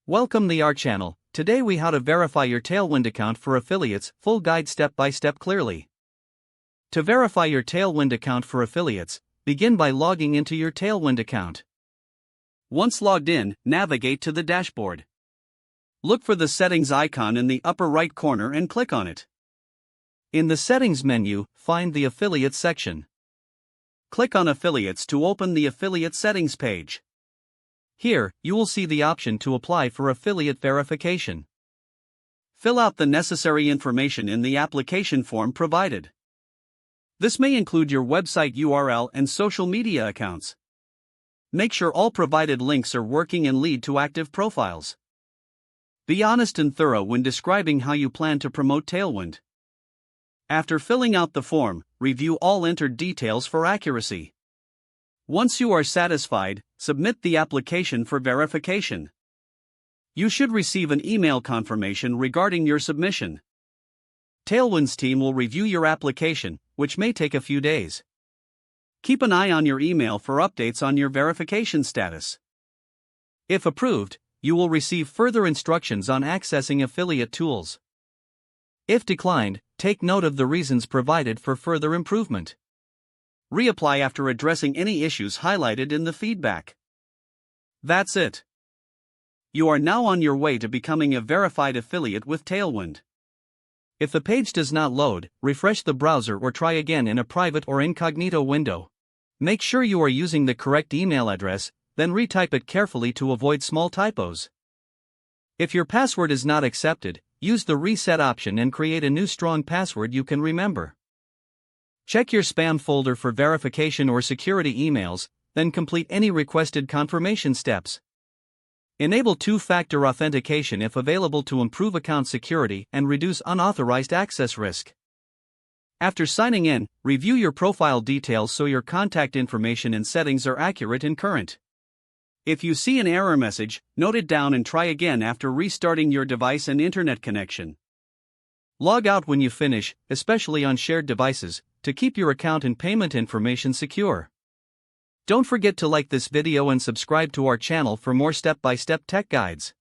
Welcome to our channel. Today we how to verify your Tailwind account for affiliates, full guide step by step clearly. To verify your Tailwind account for affiliates, begin by logging into your Tailwind account. Once logged in, navigate to the dashboard. Look for the settings icon in the upper right corner and click on it. In the settings menu, find the affiliate section. Click on affiliates to open the affiliate settings page. Here, you will see the option to apply for affiliate verification. Fill out the necessary information in the application form provided. This may include your website URL and social media accounts. Make sure all provided links are working and lead to active profiles. Be honest and thorough when describing how you plan to promote Tailwind. After filling out the form, review all entered details for accuracy. Once you are satisfied, submit the application for verification. You should receive an email confirmation regarding your submission. Tailwind's team will review your application, which may take a few days. Keep an eye on your email for updates on your verification status. If approved, you will receive further instructions on accessing affiliate tools. If declined, take note of the reasons provided for further improvement. Reapply after addressing any issues highlighted in the feedback. That's it. You are now on your way to becoming a verified affiliate with Tailwind. If the page does not load, refresh the browser or try again in a private or incognito window. Make sure you are using the correct email address, then retype it carefully to avoid small typos. If your password is not accepted, use the reset option and create a new strong password you can remember. Check your spam folder for verification or security emails, then complete any requested confirmation steps. Enable two-factor authentication if available to improve account security and reduce unauthorized access risk. After signing in, review your profile details so your contact information and settings are accurate and current. If you see an error message, note it down and try again after restarting your device and internet connection. Log out when you finish, especially on shared devices, to keep your account and payment information secure. Don't forget to like this video and subscribe to our channel for more step-by-step tech guides.